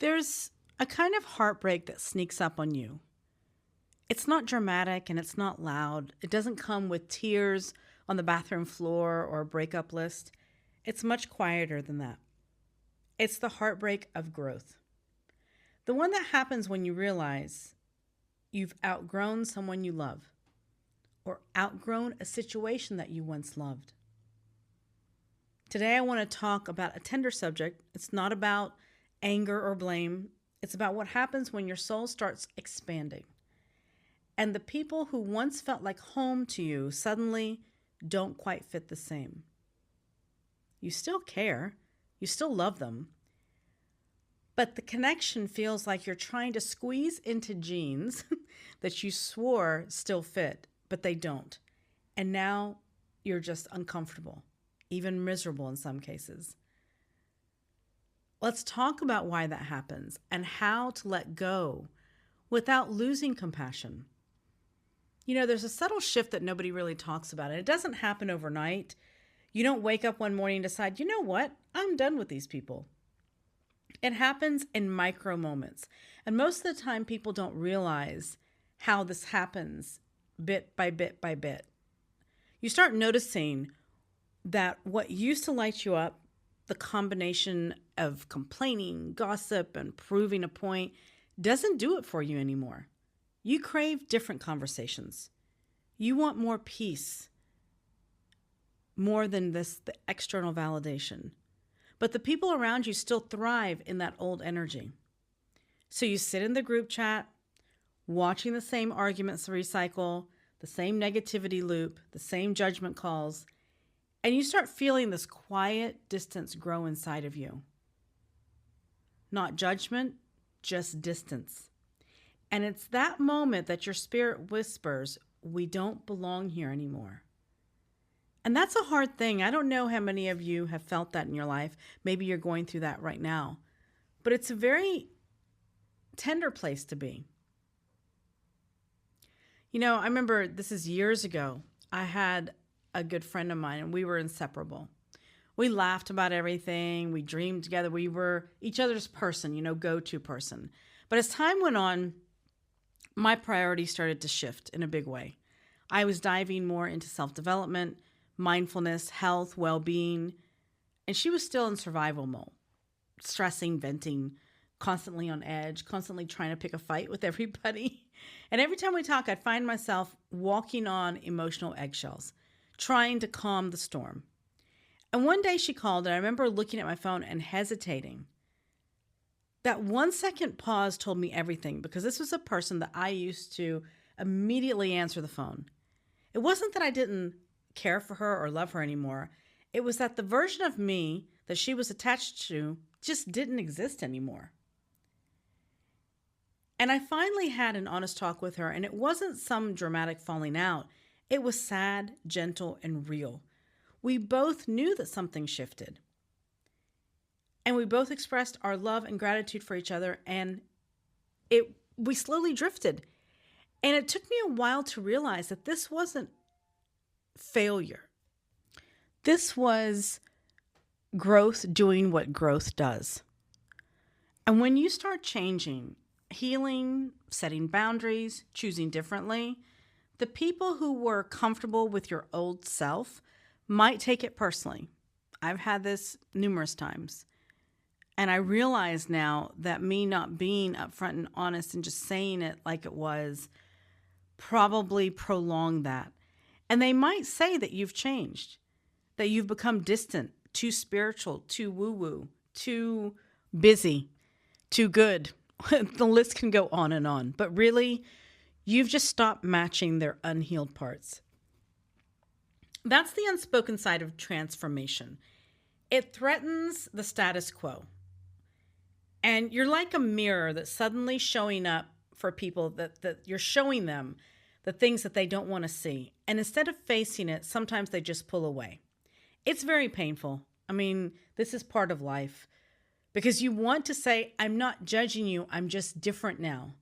There's a kind of heartbreak that sneaks up on you. It's not dramatic and it's not loud. It doesn't come with tears on the bathroom floor or a breakup list. It's much quieter than that. It's the heartbreak of growth. The one that happens when you realize you've outgrown someone you love or outgrown a situation that you once loved. Today, I want to talk about a tender subject. It's not about anger or blame. It's about what happens when your soul starts expanding. And the people who once felt like home to you suddenly don't quite fit the same. You still care. You still love them. But the connection feels like you're trying to squeeze into jeans that you swore still fit, but they don't. And now you're just uncomfortable, even miserable in some cases. Let's talk about why that happens and how to let go without losing compassion. You know, there's a subtle shift that nobody really talks about, and it doesn't happen overnight. You don't wake up one morning and decide, you know what, I'm done with these people. It happens in micro moments. And most of the time, people don't realize how this happens bit by bit by bit. You start noticing that what used to light you up, the combination of complaining, gossip, and proving a point, doesn't do it for you anymore. You crave different conversations. You want more peace, more than the external validation. But the people around you still thrive in that old energy. So you sit in the group chat, watching the same arguments recycle, the same negativity loop, the same judgment calls, and you start feeling this quiet distance grow inside of you. Not judgment, just distance. And it's that moment that your spirit whispers, we don't belong here anymore. And that's a hard thing. I don't know how many of you have felt that in your life. Maybe you're going through that right now. But it's a very tender place to be. You know, I remember this is years ago. I had a good friend of mine and we were inseparable. We laughed about everything. We dreamed together. We were each other's person, go-to person. But as time went on, my priorities started to shift in a big way. I was diving more into self-development, mindfulness, health, well-being, and she was still in survival mode, stressing, venting, constantly on edge, constantly trying to pick a fight with everybody. And every time we talk, I'd find myself walking on emotional eggshells, trying to calm the storm. And one day she called, and I remember looking at my phone and hesitating. That 1 second pause told me everything, because this was a person that I used to immediately answer the phone. It wasn't that I didn't care for her or love her anymore. It was that the version of me that she was attached to just didn't exist anymore. And I finally had an honest talk with her, and it wasn't some dramatic falling out. It was sad, gentle, and real. We both knew that something shifted. And we both expressed our love and gratitude for each other, and we slowly drifted. And it took me a while to realize that this wasn't failure. This was growth doing what growth does. And when you start changing, healing, setting boundaries, choosing differently, the people who were comfortable with your old self might take it personally. I've had this numerous times. And I realize now that me not being upfront and honest and just saying it like it was probably prolonged that. And they might say that you've changed, that you've become distant, too spiritual, too woo-woo, too busy, too good. The list can go on and on. But really, you've just stopped matching their unhealed parts. That's the unspoken side of transformation. It threatens the status quo. And you're like a mirror that's suddenly showing up for people that you're showing them the things that they don't want to see. And instead of facing it, sometimes they just pull away. It's very painful. I mean, this is part of life. Because you want to say, I'm not judging you, I'm just different now.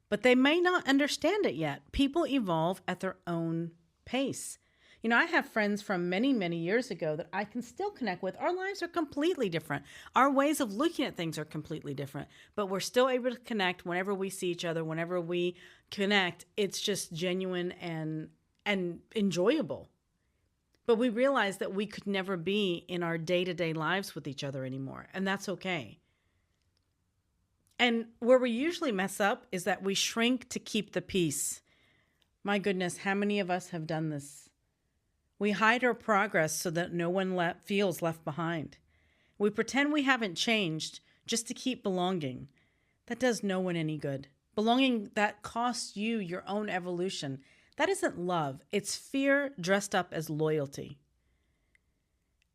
But they may not understand it yet. People evolve at their own pace. I have friends from many, many years ago that I can still connect with. Our lives are completely different. Our ways of looking at things are completely different, but we're still able to connect whenever we see each other, whenever we connect. It's just genuine and enjoyable. But we realize that we could never be in our day-to-day lives with each other anymore, and that's okay. And where we usually mess up is that we shrink to keep the peace. My goodness, how many of us have done this? We hide our progress so that no one feels left behind. We pretend we haven't changed just to keep belonging. That does no one any good. Belonging that costs you your own evolution. That isn't love. It's fear dressed up as loyalty.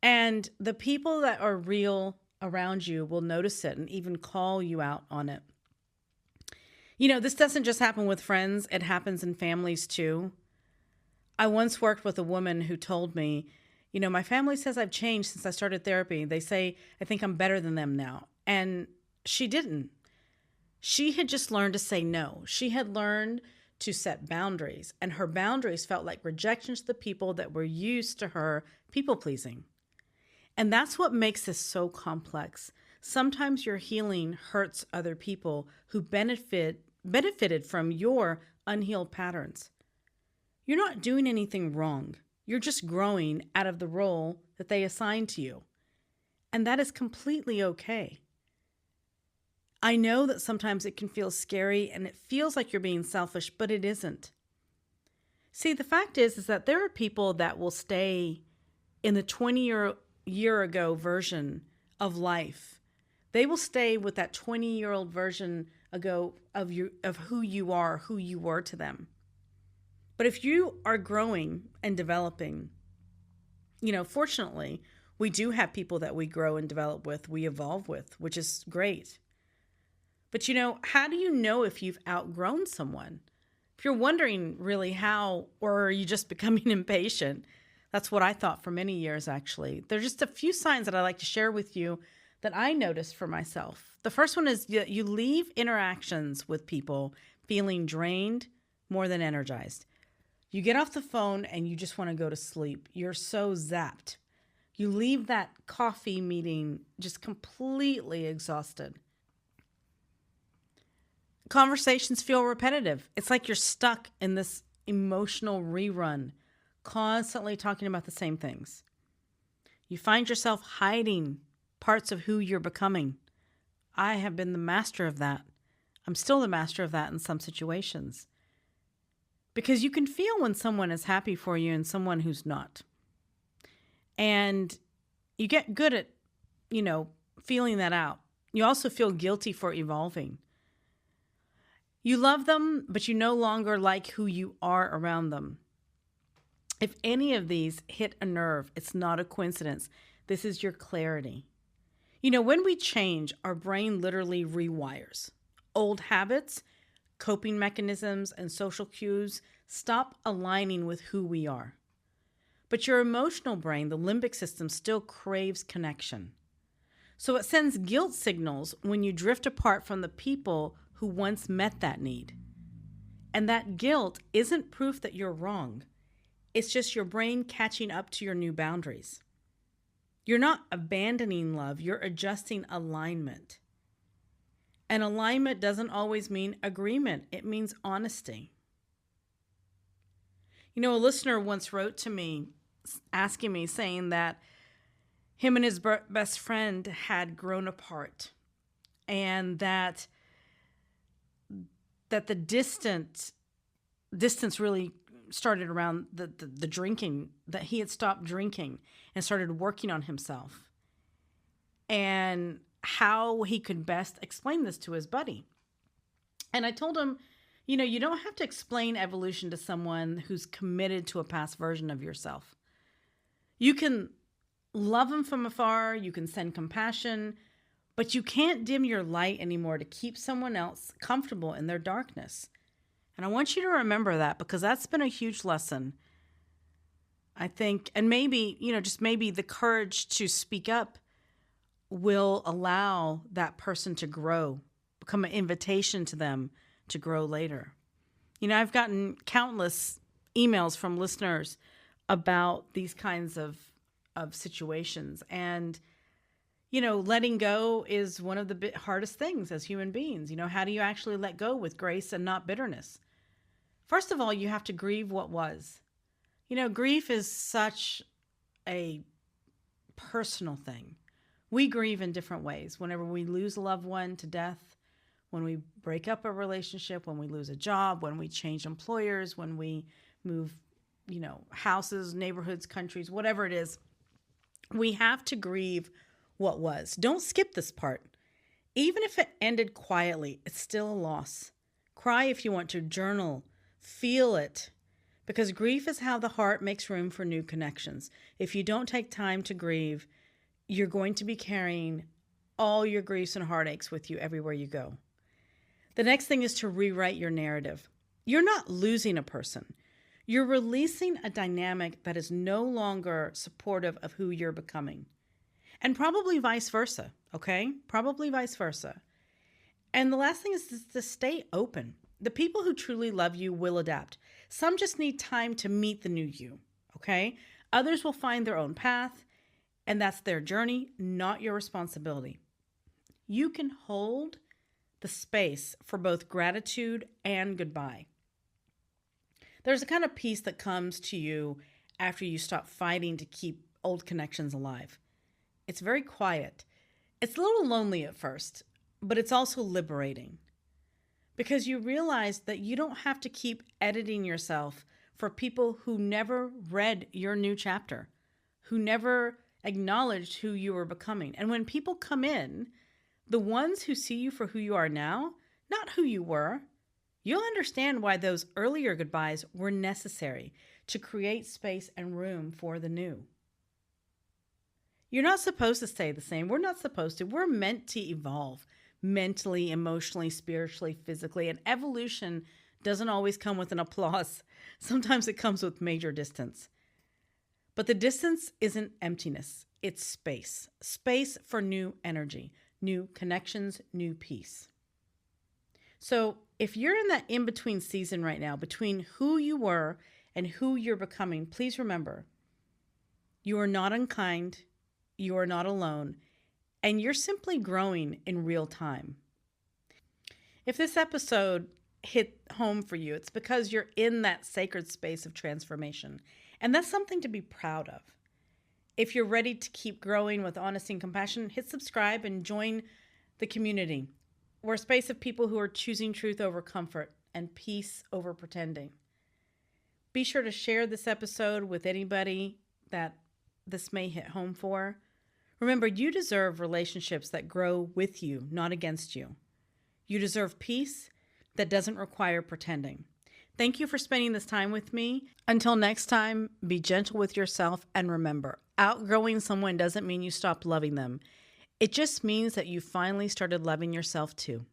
And the people that are real around you will notice it and even call you out on it. This doesn't just happen with friends. It happens in families too. I once worked with a woman who told me, my family says I've changed since I started therapy. They say I think I'm better than them now. And she didn't. She had just learned to say no. She had learned to set boundaries, and her boundaries felt like rejection to the people that were used to her people pleasing. And that's what makes this so complex. Sometimes your healing hurts other people who benefited from your unhealed patterns. You're not doing anything wrong. You're just growing out of the role that they assigned to you. And that is completely okay. I know that sometimes it can feel scary and it feels like you're being selfish, but it isn't. See, the fact is that there are people that will stay in the 20-year ago version of life. They will stay with that 20-year-old version ago of who you are, who you were to them. But if you are growing and developing, fortunately, we do have people that we grow and develop with, we evolve with, which is great. But how do you know if you've outgrown someone? If you're wondering really how, or are you just becoming impatient? That's what I thought for many years, actually. There's just a few signs that I like to share with you that I noticed for myself. The first one is that you leave interactions with people feeling drained more than energized. You get off the phone and you just want to go to sleep. You're so zapped. You leave that coffee meeting just completely exhausted. Conversations feel repetitive. It's like you're stuck in this emotional rerun, constantly talking about the same things. You find yourself hiding parts of who you're becoming. I have been the master of that. I'm still the master of that in some situations. Because you can feel when someone is happy for you and someone who's not. And you get good at, feeling that out. You also feel guilty for evolving. You love them, but you no longer like who you are around them. If any of these hit a nerve, it's not a coincidence. This is your clarity. When we change, our brain literally rewires. Old habits, coping mechanisms, and social cues stop aligning with who we are. But your emotional brain, the limbic system, still craves connection. So it sends guilt signals when you drift apart from the people who once met that need. And that guilt isn't proof that you're wrong. It's just your brain catching up to your new boundaries. You're not abandoning love, you're adjusting alignment. And alignment doesn't always mean agreement, it means honesty. A listener once wrote to me asking me, saying that him and his best friend had grown apart, and that the distance really started around the drinking, that he had stopped drinking and started working on himself, and how he could best explain this to his buddy. And I told him, you don't have to explain evolution to someone who's committed to a past version of yourself. You can love them from afar, you can send compassion, but you can't dim your light anymore to keep someone else comfortable in their darkness. And I want you to remember that, because that's been a huge lesson, I think. And maybe, just maybe the courage to speak up will allow that person to grow, become an invitation to them to grow later. I've gotten countless emails from listeners about these kinds of situations. And, letting go is one of the hardest things as human beings. How do you actually let go with grace and not bitterness? First of all, you have to grieve what was. Grief is such a personal thing. We grieve in different ways. Whenever we lose a loved one to death, when we break up a relationship, when we lose a job, when we change employers, when we move, houses, neighborhoods, countries, whatever it is, we have to grieve what was. Don't skip this part. Even if it ended quietly, it's still a loss. Cry if you want to, journal, feel it, because grief is how the heart makes room for new connections. If you don't take time to grieve, you're going to be carrying all your griefs and heartaches with you everywhere you go. The next thing is to rewrite your narrative. You're not losing a person. You're releasing a dynamic that is no longer supportive of who you're becoming. And probably vice versa, okay? Probably vice versa. And the last thing is to stay open. The people who truly love you will adapt. Some just need time to meet the new you, okay? Others will find their own path, and that's their journey, not your responsibility. You can hold the space for both gratitude and goodbye. There's a kind of peace that comes to you after you stop fighting to keep old connections alive. It's very quiet. It's a little lonely at first, but it's also liberating because you realize that you don't have to keep editing yourself for people who never read your new chapter, who never acknowledged who you were becoming. And when people come in, the ones who see you for who you are now, not who you were, you'll understand why those earlier goodbyes were necessary to create space and room for the new. You're not supposed to stay the same. We're not supposed to. We're meant to evolve mentally, emotionally, spiritually, physically. And evolution doesn't always come with an applause. Sometimes it comes with major distance. But the distance isn't emptiness. It's space. Space for new energy, new connections, new peace. So if you're in that in-between season right now, between who you were and who you're becoming, please remember, you are not unkind, you are not alone, and you're simply growing in real time. If this episode hit home for you, it's because you're in that sacred space of transformation, and that's something to be proud of. If you're ready to keep growing with honesty and compassion, hit subscribe and join the community. We're a space of people who are choosing truth over comfort and peace over pretending. Be sure to share this episode with anybody that this may hit home for. Remember, you deserve relationships that grow with you, not against you. You deserve peace that doesn't require pretending. Thank you for spending this time with me. Until next time, be gentle with yourself, and remember, outgrowing someone doesn't mean you stop loving them. It just means that you finally started loving yourself too.